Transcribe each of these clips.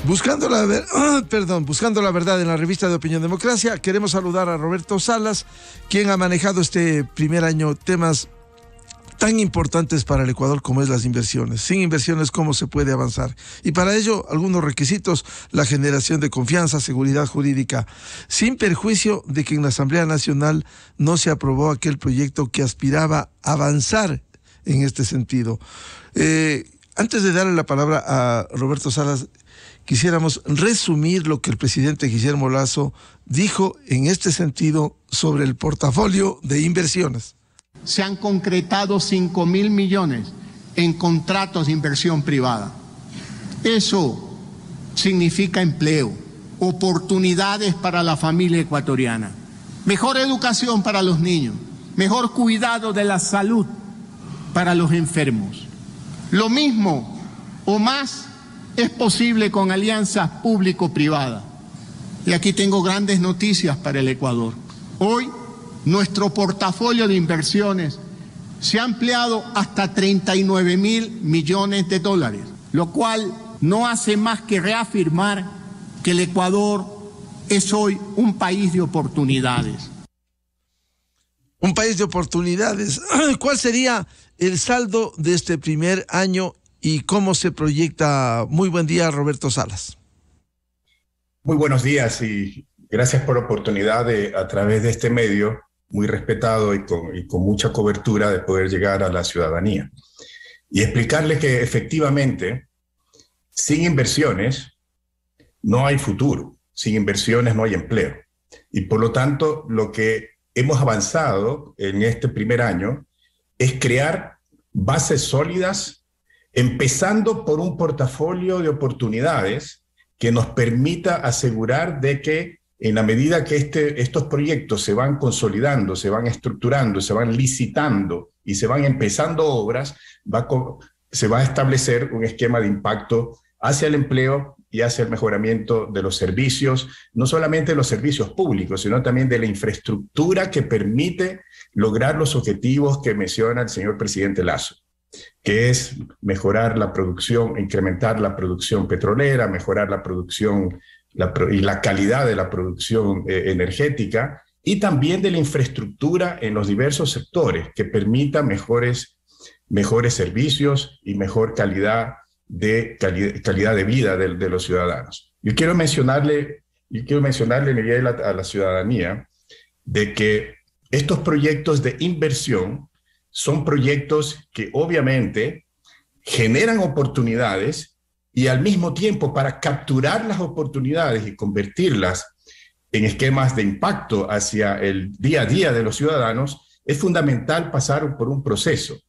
Buscando la verdad en la revista de Opinión Democracia, queremos saludar a Roberto Salas, quien ha manejado este primer año temas tan importantes para el Ecuador como es las inversiones. Sin inversiones, ¿cómo se puede avanzar? Y para ello, algunos requisitos: la generación de confianza, seguridad jurídica, sin perjuicio de que en la Asamblea Nacional no se aprobó aquel proyecto que aspiraba a avanzar en este sentido. Antes de darle la palabra a Roberto Salas, quisiéramos resumir lo que el presidente Guillermo Lasso dijo en este sentido sobre el portafolio de inversiones. Se han concretado 5.000 millones en contratos de inversión privada. Eso significa empleo, oportunidades para la familia ecuatoriana, mejor educación para los niños, mejor cuidado de la salud para los enfermos. Lo mismo o más es posible con alianzas público-privadas. Y aquí tengo grandes noticias para el Ecuador. Hoy, nuestro portafolio de inversiones se ha ampliado hasta 39.000 millones de dólares, lo cual no hace más que reafirmar que el Ecuador es hoy un país de oportunidades. Un país de oportunidades. ¿Cuál sería el saldo de este primer año y cómo se proyecta? Muy buen día, Roberto Salas. Muy buenos días y gracias por la oportunidad de, a través de este medio, muy respetado y con mucha cobertura, de poder llegar a la ciudadanía y explicarles que efectivamente sin inversiones no hay futuro, sin inversiones no hay empleo. Y por lo tanto, lo que hemos avanzado en este primer año es crear bases sólidas, empezando por un portafolio de oportunidades que nos permita asegurar de que en la medida que estos proyectos se van consolidando, se van estructurando, se van licitando y se van empezando obras, se va a establecer un esquema de impacto hacia el empleo y hacia el mejoramiento de los servicios, no solamente los servicios públicos, sino también de la infraestructura que permite lograr los objetivos que menciona el señor presidente Lasso, que es mejorar la producción, incrementar la producción petrolera, mejorar la producción y la calidad de la producción energética, y también de la infraestructura en los diversos sectores que permita mejores servicios y mejor calidad de vida de los ciudadanos. Yo quiero mencionarle, Miguel, a la ciudadanía de que estos proyectos de inversión son proyectos que obviamente generan oportunidades, y al mismo tiempo, para capturar las oportunidades y convertirlas en esquemas de impacto hacia el día a día de los ciudadanos, es fundamental pasar por un proceso,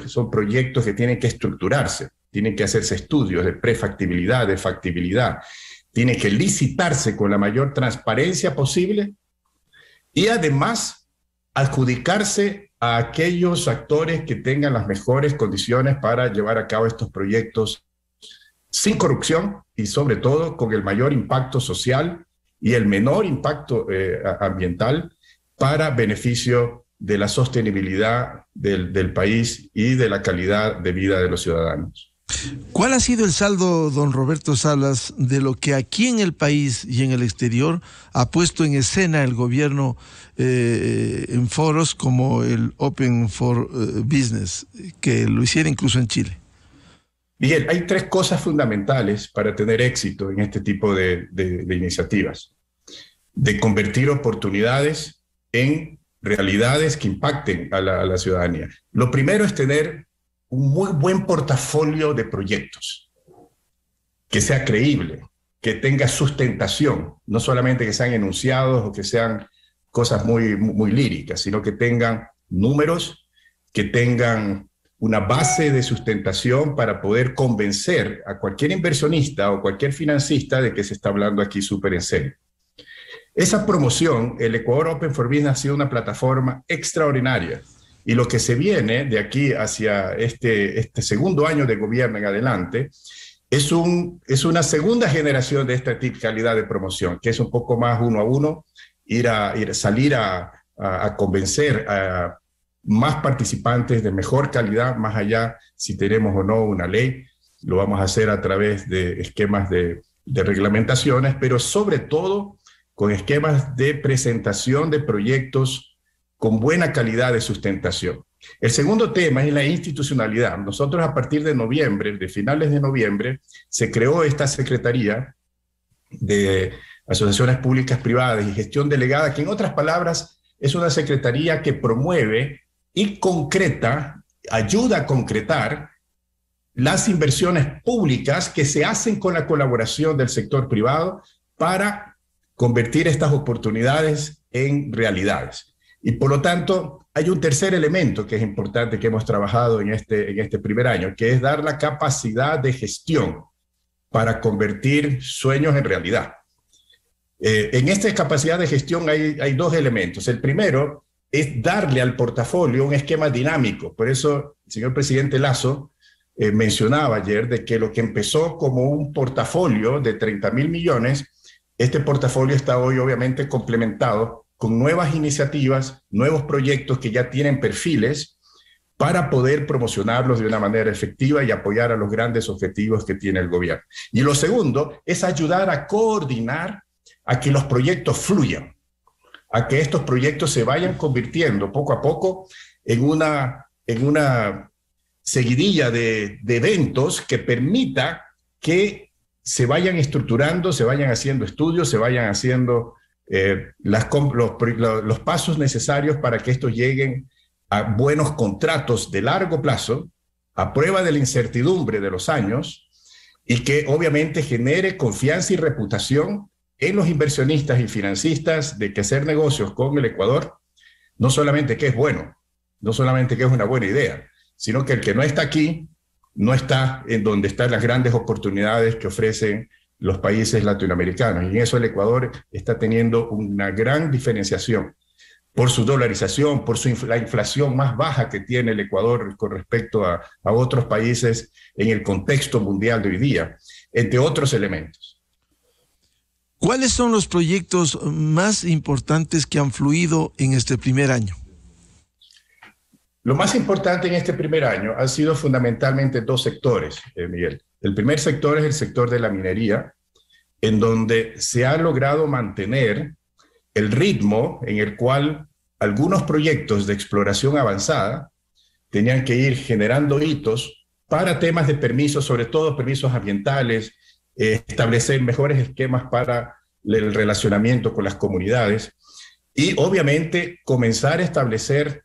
son proyectos que tienen que estructurarse, tienen que hacerse estudios de prefactibilidad, de factibilidad, tienen que licitarse con la mayor transparencia posible y además adjudicarse a aquellos actores que tengan las mejores condiciones para llevar a cabo estos proyectos sin corrupción y sobre todo con el mayor impacto social y el menor impacto ambiental, para beneficio de la sostenibilidad del país y de la calidad de vida de los ciudadanos. ¿Cuál ha sido el saldo, don Roberto Salas, de lo que aquí en el país y en el exterior ha puesto en escena el gobierno en foros como el Open for Business, que lo hiciera incluso en Chile? Miguel, hay tres cosas fundamentales para tener éxito en este tipo de iniciativas: de convertir oportunidades en realidades que impacten a la ciudadanía. Lo primero es tener un muy buen portafolio de proyectos, que sea creíble, que tenga sustentación, no solamente que sean enunciados o que sean cosas muy líricas, sino que tengan números, que tengan una base de sustentación para poder convencer a cualquier inversionista o cualquier financista de que se está hablando aquí súper en serio. Esa promoción, el Ecuador Open for Business, ha sido una plataforma extraordinaria, y lo que se viene de aquí hacia este segundo año de gobierno en adelante es una segunda generación de esta calidad de promoción, que es un poco más uno a uno, salir a convencer a más participantes de mejor calidad, más allá si tenemos o no una ley, lo vamos a hacer a través de esquemas de reglamentaciones, pero sobre todo con esquemas de presentación de proyectos con buena calidad de sustentación. El segundo tema es la institucionalidad. Nosotros a partir de noviembre, de finales de noviembre, se creó esta Secretaría de Asociaciones Públicas Privadas y Gestión Delegada, que en otras palabras es una secretaría que promueve y concreta, ayuda a concretar las inversiones públicas que se hacen con la colaboración del sector privado para convertir estas oportunidades en realidades. Y por lo tanto, hay un tercer elemento que es importante que hemos trabajado en este primer año, que es dar la capacidad de gestión para convertir sueños en realidad. En esta capacidad de gestión hay dos elementos. El primero es darle al portafolio un esquema dinámico. Por eso el señor presidente Lasso mencionaba ayer de que lo que empezó como un portafolio de 30.000 millones, este portafolio está hoy obviamente complementado con nuevas iniciativas, nuevos proyectos que ya tienen perfiles para poder promocionarlos de una manera efectiva y apoyar a los grandes objetivos que tiene el gobierno. Y lo segundo es ayudar a coordinar a que los proyectos fluyan, a que estos proyectos se vayan convirtiendo poco a poco en una seguidilla de eventos que permita que se vayan estructurando, se vayan haciendo estudios, se vayan haciendo los pasos necesarios para que estos lleguen a buenos contratos de largo plazo, a prueba de la incertidumbre de los años, y que obviamente genere confianza y reputación en los inversionistas y financistas de que hacer negocios con el Ecuador, no solamente que es bueno, no solamente que es una buena idea, sino que el que no está aquí, no está en donde están las grandes oportunidades que ofrecen los países latinoamericanos. Y en eso el Ecuador está teniendo una gran diferenciación por su dolarización, por la inflación más baja que tiene el Ecuador con respecto a otros países en el contexto mundial de hoy día, entre otros elementos. ¿Cuáles son los proyectos más importantes que han fluido en este primer año? Lo más importante en este primer año han sido fundamentalmente dos sectores, Miguel. El primer sector es el sector de la minería, en donde se ha logrado mantener el ritmo en el cual algunos proyectos de exploración avanzada tenían que ir generando hitos para temas de permisos, sobre todo permisos ambientales, establecer mejores esquemas para el relacionamiento con las comunidades y obviamente comenzar a establecer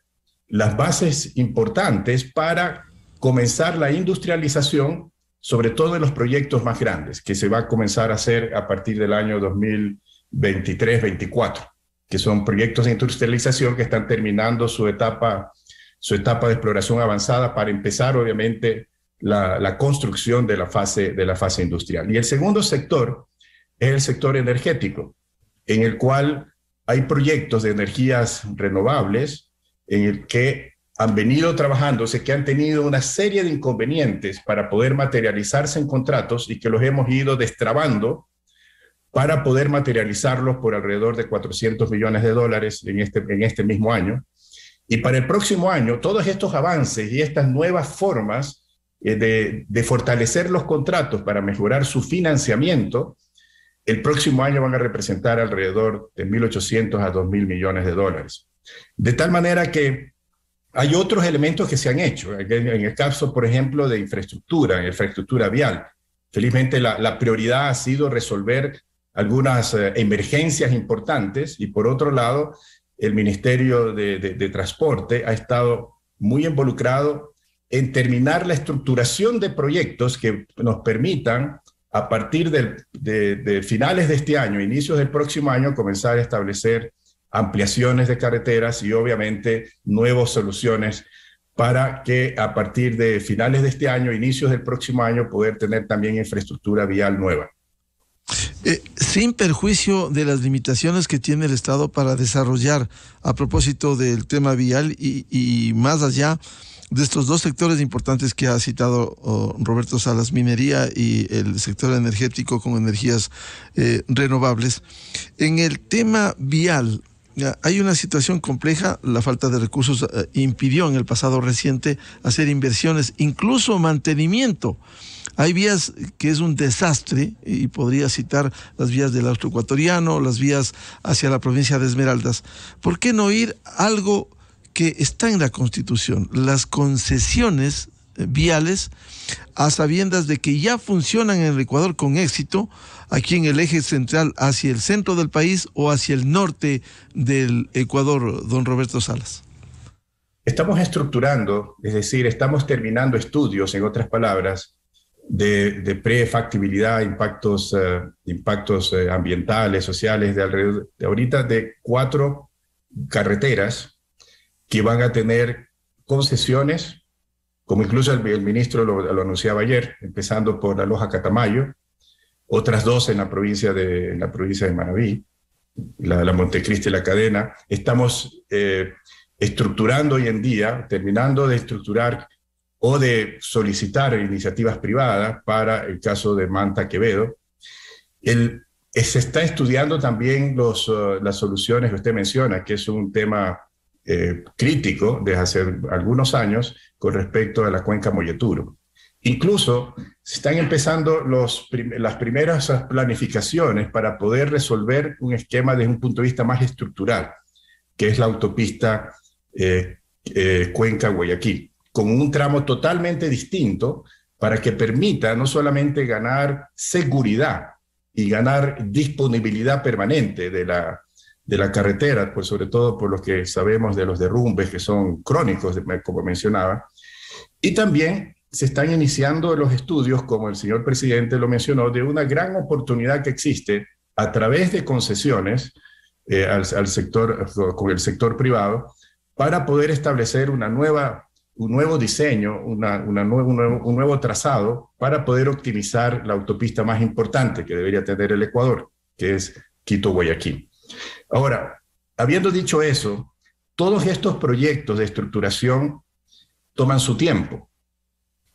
las bases importantes para comenzar la industrialización, sobre todo en los proyectos más grandes, que se va a comenzar a hacer a partir del año 2023-24, que son proyectos de industrialización que están terminando su etapa de exploración avanzada para empezar, obviamente, la construcción de la fase industrial. Y el segundo sector es el sector energético, en el cual hay proyectos de energías renovables en el que han venido trabajándose, que han tenido una serie de inconvenientes para poder materializarse en contratos y que los hemos ido destrabando para poder materializarlos por alrededor de $400 millones en este mismo año. Y para el próximo año, todos estos avances y estas nuevas formas de fortalecer los contratos para mejorar su financiamiento, el próximo año van a representar alrededor de $1.800 a $2.000 millones. De tal manera que hay otros elementos que se han hecho. En el caso, por ejemplo, de infraestructura vial. Felizmente la prioridad ha sido resolver algunas emergencias importantes y por otro lado, el Ministerio de Transporte ha estado muy involucrado en terminar la estructuración de proyectos que nos permitan, a partir de finales de este año, inicios del próximo año, comenzar a establecer ampliaciones de carreteras y obviamente nuevas soluciones para que a partir de finales de este año, inicios del próximo año, poder tener también infraestructura vial nueva. Sin perjuicio de las limitaciones que tiene el Estado para desarrollar a propósito del tema vial y más allá de estos dos sectores importantes que ha citado Roberto Salas, minería y el sector energético con energías renovables. En el tema vial hay una situación compleja. La falta de recursos impidió en el pasado reciente hacer inversiones, incluso mantenimiento Hay vías que es un desastre, y podría citar las vías del Austroecuatoriano, las vías hacia la provincia de Esmeraldas. ¿Por qué no ir a algo que está en la Constitución? Las concesiones viales, a sabiendas de que ya funcionan en el Ecuador con éxito, aquí en el eje central hacia el centro del país o hacia el norte del Ecuador, don Roberto Salas. Estamos estructurando, es decir, estamos terminando estudios, en otras palabras, de prefactibilidad, impactos ambientales, sociales, de alrededor de ahorita de 4 carreteras que van a tener concesiones, como incluso el ministro lo anunciaba ayer, empezando por la Loja Catamayo, otras 2 en la provincia de Manabí, la Montecristi y la Cadena. Estamos estructurando hoy en día, terminando de estructurar o de solicitar iniciativas privadas para el caso de Manta Quevedo. Se está estudiando también las soluciones que usted menciona, que es un tema crítico desde hace algunos años con respecto a la cuenca Molleturo. Incluso se están empezando las primeras planificaciones para poder resolver un esquema desde un punto de vista más estructural, que es la autopista Cuenca-Guayaquil, con un tramo totalmente distinto para que permita no solamente ganar seguridad y ganar disponibilidad permanente de la carretera, pues sobre todo por lo que sabemos de los derrumbes que son crónicos, como mencionaba, y también se están iniciando los estudios, como el señor presidente lo mencionó, de una gran oportunidad que existe a través de concesiones al sector, con el sector privado, para poder establecer un nuevo diseño, un nuevo trazado para poder optimizar la autopista más importante que debería tener el Ecuador, que es Quito-Guayaquil. Ahora, habiendo dicho eso, todos estos proyectos de estructuración toman su tiempo.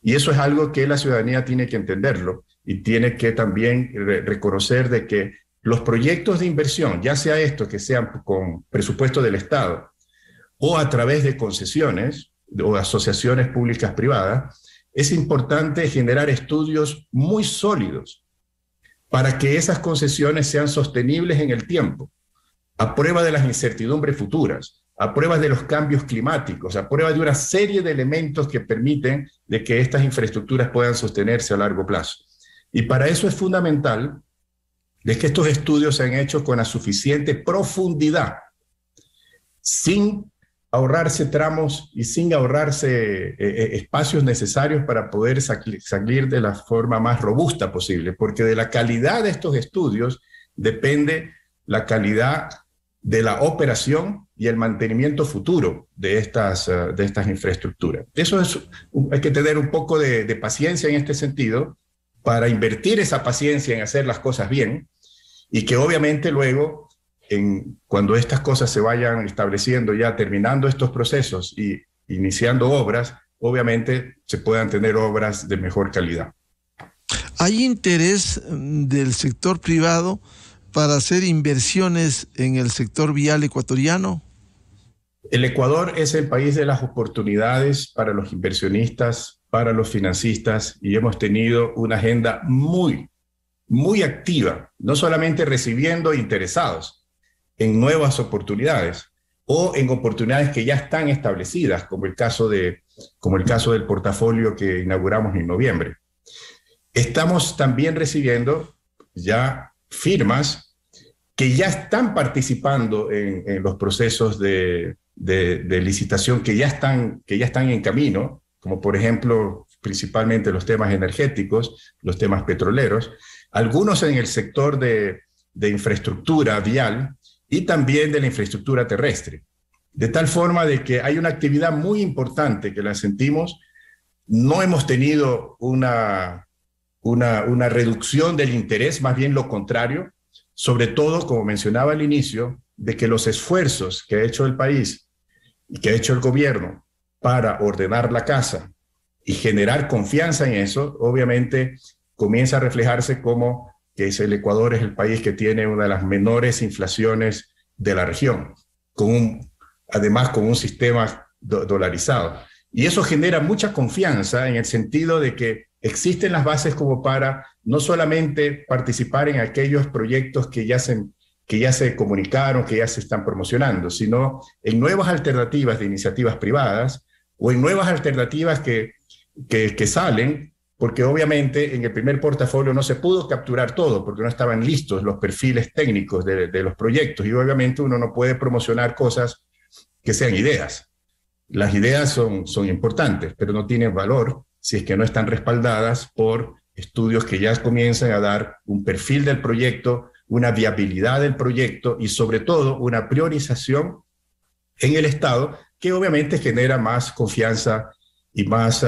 Y eso es algo que la ciudadanía tiene que entenderlo y tiene que también reconocer de que los proyectos de inversión, ya sea estos que sean con presupuesto del Estado o a través de concesiones o asociaciones públicas privadas, es importante generar estudios muy sólidos para que esas concesiones sean sostenibles en el tiempo, a prueba de las incertidumbres futuras, a prueba de los cambios climáticos, a prueba de una serie de elementos que permiten de que estas infraestructuras puedan sostenerse a largo plazo. Y para eso es fundamental de que estos estudios sean hechos con la suficiente profundidad, sin ahorrarse tramos y sin ahorrarse espacios necesarios para poder salir de la forma más robusta posible, porque de la calidad de estos estudios depende la calidad de la operación y el mantenimiento futuro de estas infraestructuras. Hay que tener un poco de paciencia en este sentido para invertir esa paciencia en hacer las cosas bien y que obviamente luego, cuando estas cosas se vayan estableciendo, ya terminando estos procesos y iniciando obras, obviamente se puedan tener obras de mejor calidad. ¿Hay interés del sector privado para hacer inversiones en el sector vial ecuatoriano? El Ecuador es el país de las oportunidades para los inversionistas, para los financistas, y hemos tenido una agenda muy, muy activa, no solamente recibiendo interesados en nuevas oportunidades o en oportunidades que ya están establecidas, como el caso del portafolio que inauguramos en noviembre. Estamos también recibiendo ya firmas que ya están participando en los procesos de licitación que ya están en camino, como por ejemplo, principalmente los temas energéticos, los temas petroleros, algunos en el sector de infraestructura vial y también de la infraestructura terrestre. De tal forma de que hay una actividad muy importante que la sentimos. No hemos tenido una reducción del interés, más bien lo contrario, sobre todo, como mencionaba al inicio, de que los esfuerzos que ha hecho el país y que ha hecho el gobierno para ordenar la casa y generar confianza en eso, obviamente comienza a reflejarse como que el Ecuador es el país que tiene una de las menores inflaciones de la región, además con un sistema dolarizado. Y eso genera mucha confianza en el sentido de que existen las bases como para no solamente participar en aquellos proyectos que ya se comunicaron, que ya se están promocionando, sino en nuevas alternativas de iniciativas privadas o en nuevas alternativas que salen, porque obviamente en el primer portafolio no se pudo capturar todo, porque no estaban listos los perfiles técnicos de los proyectos, y obviamente uno no puede promocionar cosas que sean ideas. Las ideas son importantes, pero no tienen valor si es que no están respaldadas por estudios que ya comienzan a dar un perfil del proyecto, una viabilidad del proyecto y sobre todo una priorización en el Estado que obviamente genera más confianza y más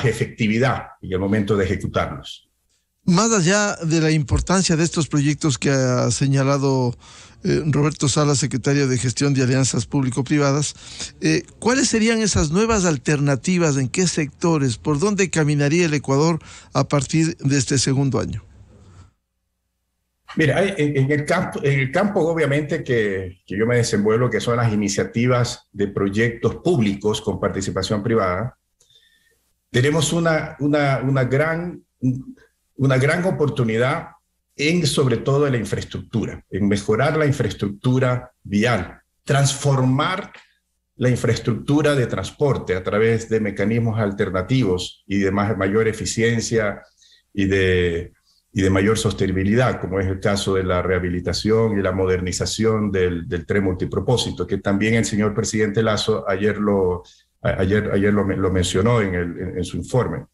efectividad en el momento de ejecutarlos. Más allá de la importancia de estos proyectos que ha señalado Roberto Salas, secretario de Gestión de Alianzas Público-Privadas, ¿cuáles serían esas nuevas alternativas? ¿En qué sectores? ¿Por dónde caminaría el Ecuador a partir de este segundo año? Mira, en el campo obviamente que yo me desenvuelvo, que son las iniciativas de proyectos públicos con participación privada, tenemos una gran oportunidad sobre todo en la infraestructura, en mejorar la infraestructura vial, transformar la infraestructura de transporte a través de mecanismos alternativos y de mayor eficiencia y de mayor sostenibilidad, como es el caso de la rehabilitación y la modernización del tren multipropósito, que también el señor presidente Lasso ayer lo mencionó en su informe.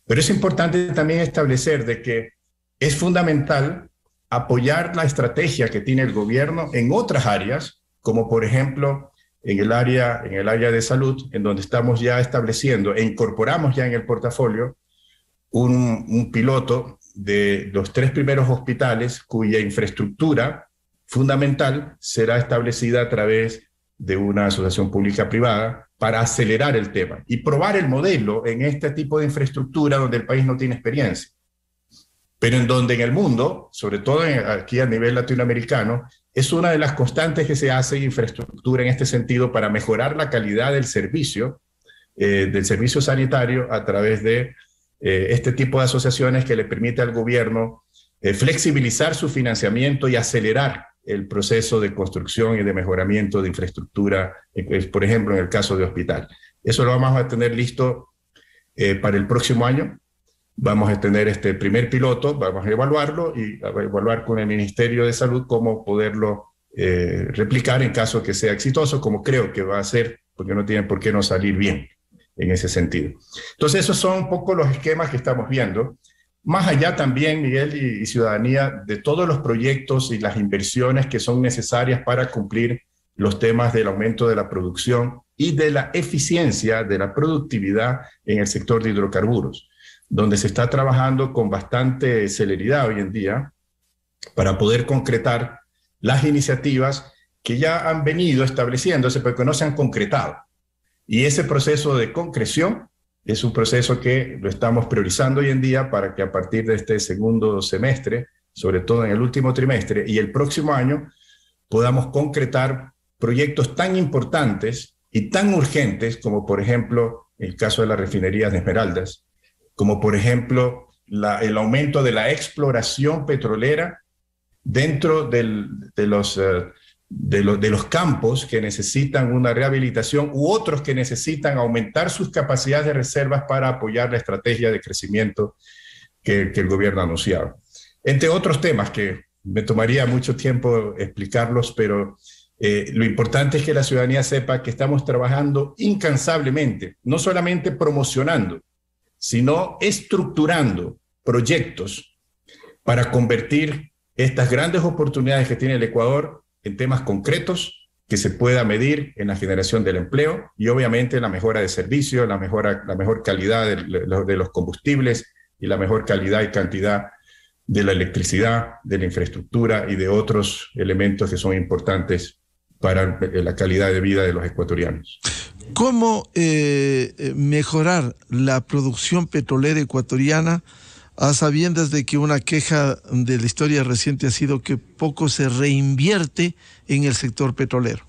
Pero es importante también establecer de que es fundamental apoyar la estrategia que tiene el gobierno en otras áreas, como por ejemplo en el área de salud, en donde estamos ya estableciendo e incorporamos ya en el portafolio un piloto de los 3 primeros hospitales cuya infraestructura fundamental será establecida a través de una asociación pública-privada para acelerar el tema y probar el modelo en este tipo de infraestructura donde el país no tiene experiencia, pero en donde en el mundo, sobre todo aquí a nivel latinoamericano, es una de las constantes que se hace infraestructura en este sentido para mejorar la calidad del servicio sanitario a través de este tipo de asociaciones que le permite al gobierno flexibilizar su financiamiento y acelerar el proceso de construcción y de mejoramiento de infraestructura, por ejemplo, en el caso de hospital. Eso lo vamos a tener listo para el próximo año. Vamos a tener este primer piloto, vamos a evaluarlo y a evaluar con el Ministerio de Salud cómo poderlo replicar en caso que sea exitoso, como creo que va a ser, porque no tiene por qué no salir bien en ese sentido. Entonces, esos son un poco los esquemas que estamos viendo. Más allá también, Miguel y ciudadanía, de todos los proyectos y las inversiones que son necesarias para cumplir los temas del aumento de la producción y de la eficiencia, de la productividad en el sector de hidrocarburos, donde se está trabajando con bastante celeridad hoy en día para poder concretar las iniciativas que ya han venido estableciéndose, pero que no se han concretado. Y ese proceso de concreción es un proceso que lo estamos priorizando hoy en día para que a partir de este segundo semestre, sobre todo en el último trimestre y el próximo año, podamos concretar proyectos tan importantes y tan urgentes como, por ejemplo, el caso de la refinería de Esmeraldas, como, por ejemplo, el aumento de la exploración petrolera dentro de los campos que necesitan una rehabilitación u otros que necesitan aumentar sus capacidades de reservas para apoyar la estrategia de crecimiento que el gobierno ha anunciado. Entre otros temas que me tomaría mucho tiempo explicarlos, pero lo importante es que la ciudadanía sepa que estamos trabajando incansablemente, no solamente promocionando, sino estructurando proyectos para convertir estas grandes oportunidades que tiene el Ecuador en temas concretos que se pueda medir en la generación del empleo y obviamente en la mejora de servicios, la mejor calidad de los combustibles y la mejor calidad y cantidad de la electricidad, de la infraestructura y de otros elementos que son importantes para la calidad de vida de los ecuatorianos. ¿Cómo mejorar la producción petrolera ecuatoriana a sabiendas de que una queja de la historia reciente ha sido que poco se reinvierte en el sector petrolero?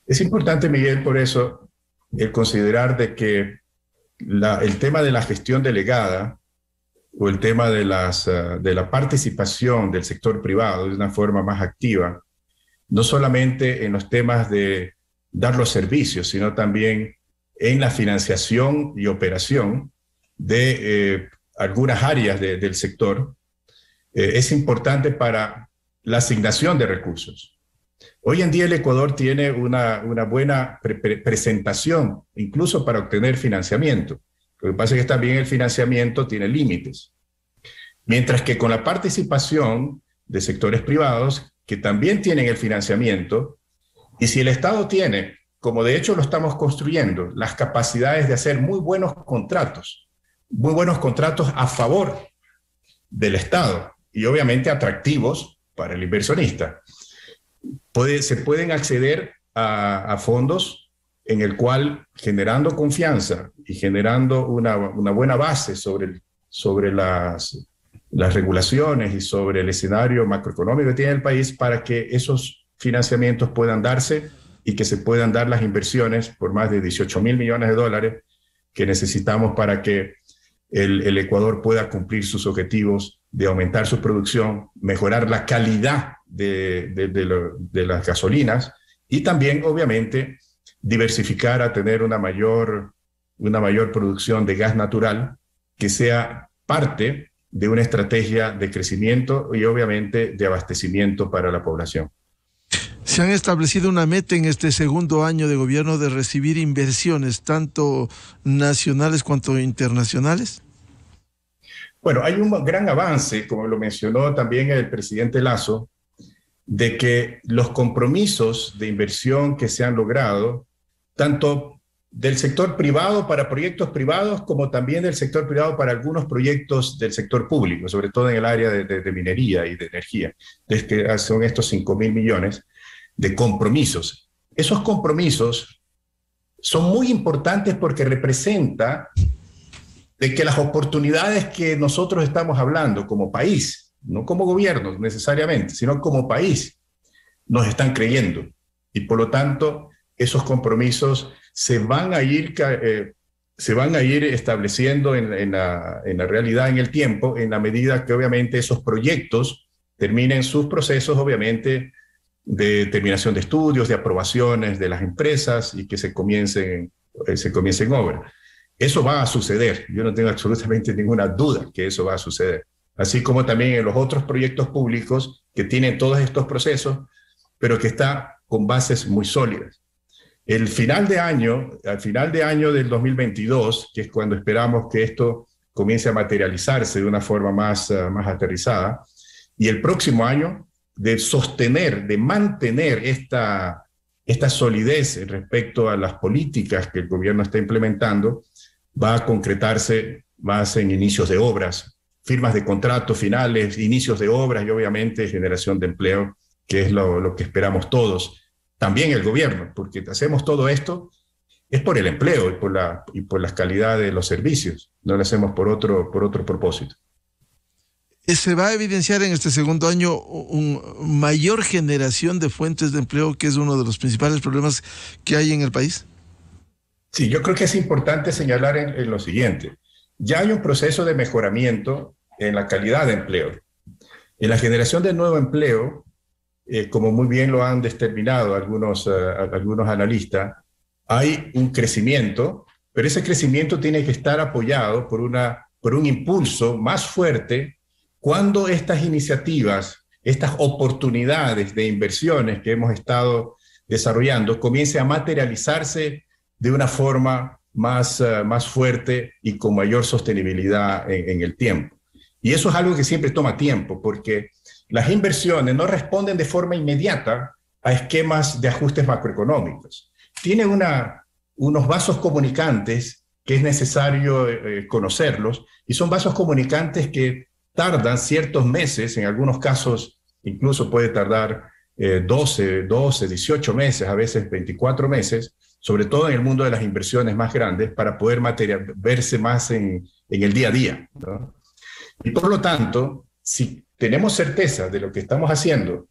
Es importante, Miguel, por eso, el considerar de que el tema de la gestión delegada o el tema de la participación del sector privado de una forma más activa, no solamente en los temas de dar los servicios, sino también en la financiación y operación de algunas áreas del sector, es importante para la asignación de recursos. Hoy en día el Ecuador tiene una buena presentación, incluso para obtener financiamiento. Lo que pasa es que también el financiamiento tiene límites. Mientras que con la participación de sectores privados, que también tienen el financiamiento, y si el Estado tiene, como de hecho lo estamos construyendo, las capacidades de hacer muy buenos contratos a favor del Estado y obviamente atractivos para el inversionista, se pueden acceder a fondos en el cual, generando confianza y generando una buena base sobre las regulaciones y sobre el escenario macroeconómico que tiene el país, para que esos financiamientos puedan darse y que se puedan dar las inversiones por más de 18.000 millones de dólares que necesitamos para que el Ecuador pueda cumplir sus objetivos de aumentar su producción, mejorar la calidad de las gasolinas y también, obviamente, diversificar a tener una mayor producción de gas natural que sea parte de una estrategia de crecimiento y, obviamente, de abastecimiento para la población. ¿Se han establecido una meta en este segundo año de gobierno de recibir inversiones, tanto nacionales cuanto internacionales? Bueno, hay un gran avance, como lo mencionó también el presidente Lasso, de que los compromisos de inversión que se han logrado, tanto del sector privado para proyectos privados, como también del sector privado para algunos proyectos del sector público, sobre todo en el área de minería y de energía, que son estos 5.000 millones de compromisos. Esos compromisos son muy importantes porque representa de que las oportunidades que nosotros estamos hablando como país, no como gobierno necesariamente, sino como país, nos están creyendo. Y por lo tanto, esos compromisos se van a ir estableciendo en la realidad, en el tiempo, en la medida que obviamente esos proyectos terminen sus procesos, obviamente, de terminación de estudios, de aprobaciones de las empresas y que se comiencen obra. Eso va a suceder. Yo no tengo absolutamente ninguna duda que eso va a suceder. Así como también en los otros proyectos públicos que tienen todos estos procesos, pero que está con bases muy sólidas. Al final de año del 2022, que es cuando esperamos que esto comience a materializarse de una forma más aterrizada, y el próximo año, de sostener, de mantener esta solidez respecto a las políticas que el gobierno está implementando, va a concretarse más en inicios de obras, firmas de contratos finales, inicios de obras y obviamente generación de empleo, que es lo que esperamos todos, también el gobierno, porque hacemos todo esto es por el empleo y por la calidad de los servicios, no lo hacemos por otro propósito. ¿Se va a evidenciar en este segundo año una mayor generación de fuentes de empleo, que es uno de los principales problemas que hay en el país? Sí, yo creo que es importante señalar en lo siguiente. Ya hay un proceso de mejoramiento en la calidad de empleo. En la generación de nuevo empleo, como muy bien lo han determinado algunos analistas, hay un crecimiento, pero ese crecimiento tiene que estar apoyado por un impulso más fuerte cuando estas iniciativas, estas oportunidades de inversiones que hemos estado desarrollando comiencen a materializarse de una forma más fuerte y con mayor sostenibilidad en el tiempo. Y eso es algo que siempre toma tiempo, porque las inversiones no responden de forma inmediata a esquemas de ajustes macroeconómicos. Tiene unos vasos comunicantes que es necesario conocerlos, y son vasos comunicantes que tardan ciertos meses, en algunos casos incluso puede tardar 12, 18 meses, a veces 24 meses, sobre todo en el mundo de las inversiones más grandes, para poder verse más en el día a día, ¿no? Y por lo tanto, si tenemos certeza de lo que estamos haciendo,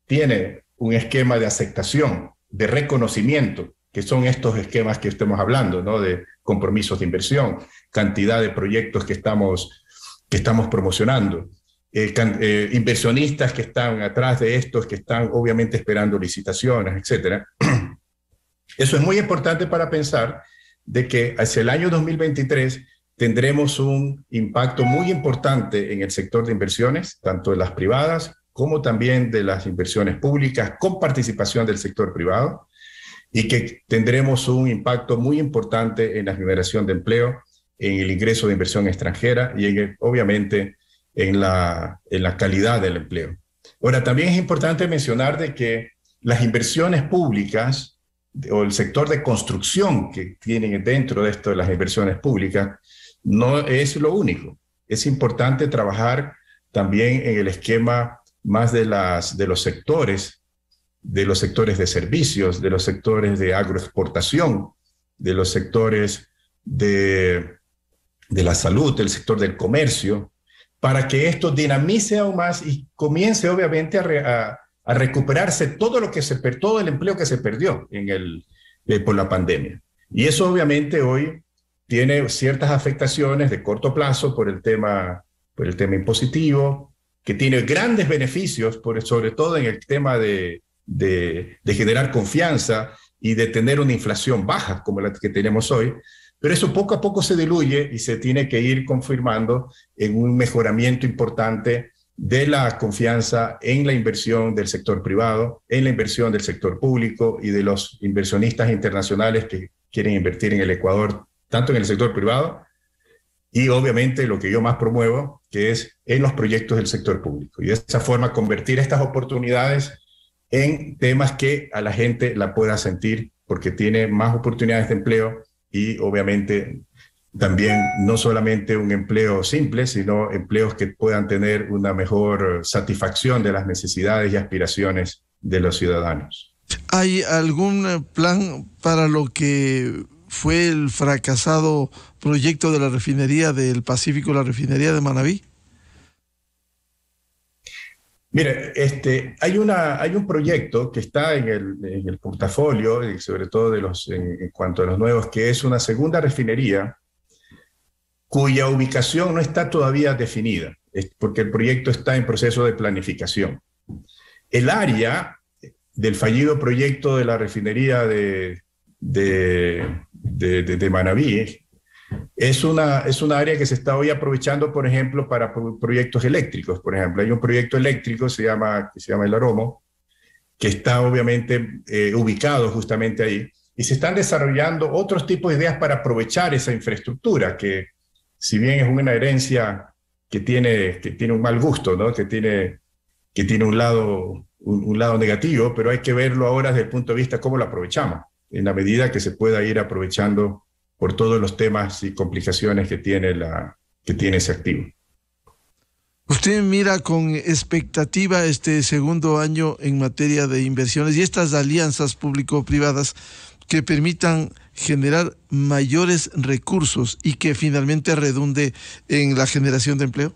tiene un esquema de aceptación, de reconocimiento, que son estos esquemas que estamos hablando, ¿no? De compromisos de inversión, cantidad de proyectos que estamos promocionando, inversionistas que están atrás de estos, que están obviamente esperando licitaciones, etcétera. Eso es muy importante para pensar de que hacia el año 2023 tendremos un impacto muy importante en el sector de inversiones, tanto de las privadas como también de las inversiones públicas, con participación del sector privado, y que tendremos un impacto muy importante en la generación de empleo, en el ingreso de inversión extranjera y obviamente en la calidad del empleo. Ahora, también es importante mencionar de que las inversiones públicas o el sector de construcción que tienen dentro de esto de las inversiones públicas no es lo único. Es importante trabajar también en el esquema más de los sectores de servicios, de los sectores de agroexportación, de los sectores de la salud, del sector del comercio, para que esto dinamice aún más y comience obviamente a recuperarse todo el empleo que se perdió por la pandemia. Y eso obviamente hoy tiene ciertas afectaciones de corto plazo por el tema impositivo, que tiene grandes beneficios, sobre todo en el tema de generar confianza y de tener una inflación baja como la que tenemos hoy, pero eso poco a poco se diluye y se tiene que ir confirmando en un mejoramiento importante de la confianza en la inversión del sector privado, en la inversión del sector público y de los inversionistas internacionales que quieren invertir en el Ecuador, tanto en el sector privado y obviamente lo que yo más promuevo, que es en los proyectos del sector público. Y de esa forma convertir estas oportunidades en temas que a la gente la pueda sentir porque tiene más oportunidades de empleo y obviamente también no solamente un empleo simple, sino empleos que puedan tener una mejor satisfacción de las necesidades y aspiraciones de los ciudadanos. ¿Hay algún plan para lo que fue el fracasado proyecto de la refinería del Pacífico, la refinería de Manabí? Mire, hay un proyecto que está en el portafolio, y sobre todo en cuanto a los nuevos, que es una segunda refinería cuya ubicación no está todavía definida, porque el proyecto está en proceso de planificación. El área del fallido proyecto de la refinería de Manabí es una área que se está hoy aprovechando, por ejemplo, para proyectos eléctricos. Por ejemplo, hay un proyecto eléctrico que se llama El Aromo, que está obviamente ubicado justamente ahí, y se están desarrollando otros tipos de ideas para aprovechar esa infraestructura, que si bien es una herencia que tiene un mal gusto, ¿no? que tiene un lado negativo, pero hay que verlo ahora desde el punto de vista de cómo lo aprovechamos, en la medida que se pueda ir aprovechando por todos los temas y complicaciones que tiene ese activo. ¿Usted mira con expectativa este segundo año en materia de inversiones y estas alianzas público-privadas que permitan generar mayores recursos y que finalmente redunde en la generación de empleo?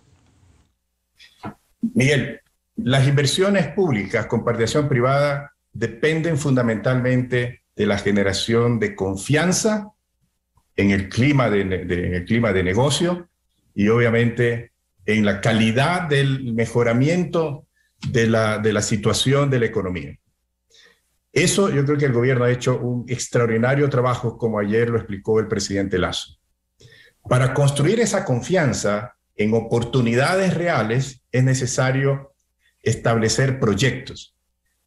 Miguel, las inversiones públicas con participación privada dependen fundamentalmente de la generación de confianza en el clima de negocio y obviamente en la calidad del mejoramiento de la situación de la economía. Eso yo creo que el gobierno ha hecho un extraordinario trabajo, como ayer lo explicó el presidente Lasso. Para construir esa confianza en oportunidades reales es necesario establecer proyectos,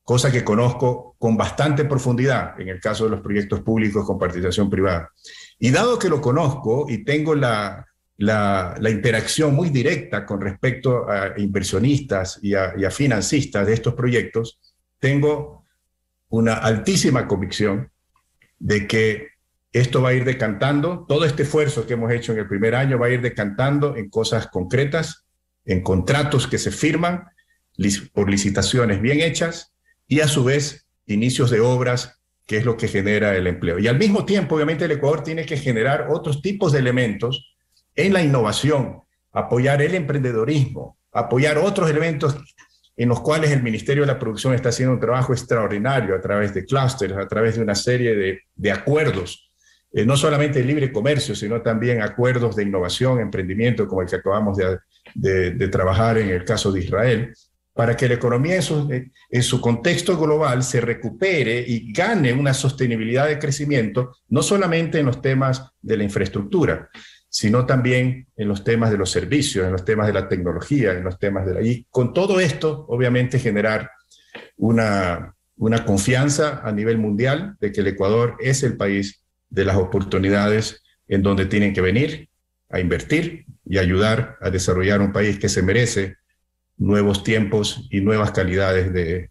cosa que conozco con bastante profundidad en el caso de los proyectos públicos con participación privada. Y dado que lo conozco y tengo la interacción muy directa con respecto a inversionistas y a financistas de estos proyectos, tengo una altísima convicción de que esto va a ir decantando, todo este esfuerzo que hemos hecho en el primer año va a ir decantando en cosas concretas, en contratos que se firman por licitaciones bien hechas y a su vez inicios de obras, que es lo que genera el empleo. Y al mismo tiempo, obviamente, el Ecuador tiene que generar otros tipos de elementos en la innovación, apoyar el emprendedorismo, apoyar otros elementos en los cuales el Ministerio de la Producción está haciendo un trabajo extraordinario a través de clústeres, a través de una serie de acuerdos no solamente el libre comercio, sino también acuerdos de innovación, emprendimiento, como el que acabamos de trabajar en el caso de Israel, para que la economía en su contexto global se recupere y gane una sostenibilidad de crecimiento, no solamente en los temas de la infraestructura, sino también en los temas de los servicios, en los temas de la tecnología, en los temas de la... Y con todo esto, obviamente, generar una confianza a nivel mundial de que el Ecuador es el país de las oportunidades en donde tienen que venir a invertir y ayudar a desarrollar un país que se merece nuevos tiempos y nuevas calidades de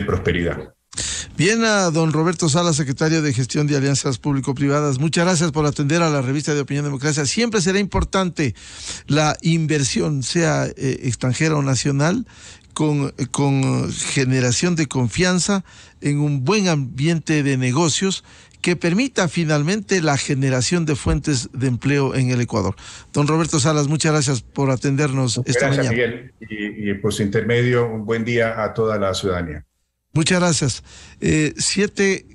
prosperidad. Bien, a don Roberto Salas, secretario de Gestión de Alianzas Público-Privadas, muchas gracias por atender a la revista de Opinión Democracia. Siempre será importante la inversión, sea extranjera o nacional, con generación de confianza en un buen ambiente de negocios que permita finalmente la generación de fuentes de empleo en el Ecuador. Don Roberto Salas, muchas gracias por atendernos esta mañana. Gracias, Miguel, y por su intermedio, un buen día a toda la ciudadanía. Muchas gracias. 7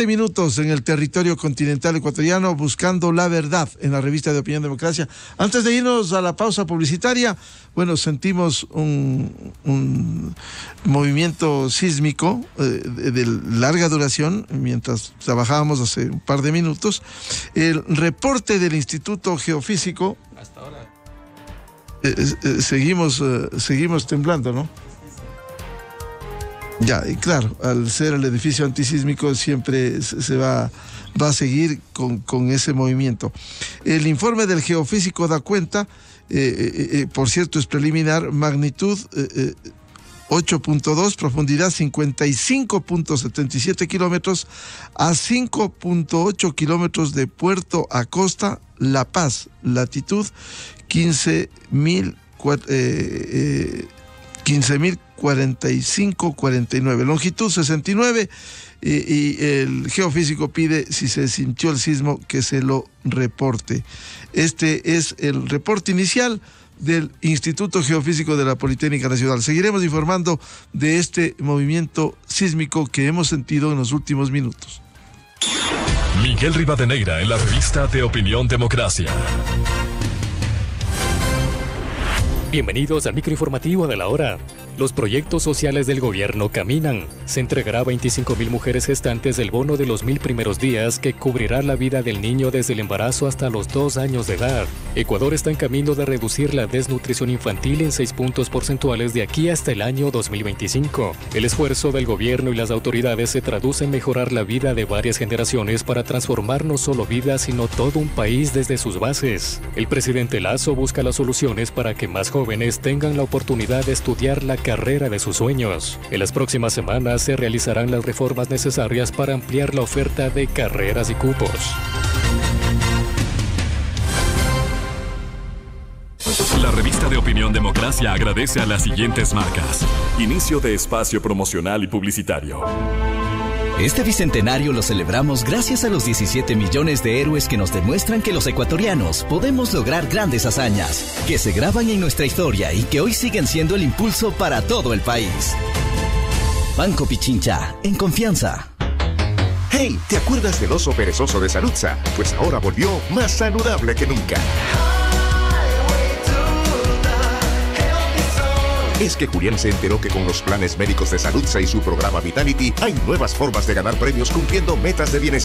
minutos en el territorio continental ecuatoriano, buscando la verdad en la revista de Opinión Democracia. Antes de irnos a la pausa publicitaria, bueno, sentimos un movimiento sísmico de larga duración mientras trabajábamos hace un par de minutos. El reporte del Instituto Geofísico. Hasta ahora. Seguimos temblando, ¿no? Ya, y claro, al ser el edificio antisísmico siempre se va a seguir con ese movimiento. El informe del geofísico da cuenta, por cierto es preliminar, magnitud 8.2, profundidad 55.77 kilómetros a 5.8 kilómetros de Puerto Acosta, La Paz, latitud 15.045-49, longitud 69, y el geofísico pide, si se sintió el sismo, que se lo reporte. Este es el reporte inicial del Instituto Geofísico de la Politécnica Nacional. Seguiremos informando de este movimiento sísmico que hemos sentido en los últimos minutos. Miguel Rivadeneira en la revista de Opinión Democracia. Bienvenidos al microinformativo de la hora. Los proyectos sociales del gobierno caminan. Se entregará a 25,000 mujeres gestantes el bono de los 1,000 primeros días que cubrirá la vida del niño desde el embarazo hasta los 2 años de edad. Ecuador está en camino de reducir la desnutrición infantil en 6 puntos porcentuales de aquí hasta el año 2025. El esfuerzo del gobierno y las autoridades se traduce en mejorar la vida de varias generaciones para transformar no solo vidas, sino todo un país desde sus bases. El presidente Lasso busca las soluciones para que más jóvenes tengan la oportunidad de estudiar la carrera de sus sueños. En las próximas semanas se realizarán las reformas necesarias para ampliar la oferta de carreras y cupos. La revista de Opinión Democracia agradece a las siguientes marcas. Inicio de espacio promocional y publicitario. Este bicentenario lo celebramos gracias a los 17 millones de héroes que nos demuestran que los ecuatorianos podemos lograr grandes hazañas, que se graban en nuestra historia y que hoy siguen siendo el impulso para todo el país. Banco Pichincha, en confianza. Hey, ¿te acuerdas del oso perezoso de Saludza? Pues ahora volvió más saludable que nunca. Es que Julián se enteró que con los planes médicos de Saludza y su programa Vitality hay nuevas formas de ganar premios cumpliendo metas de bienestar.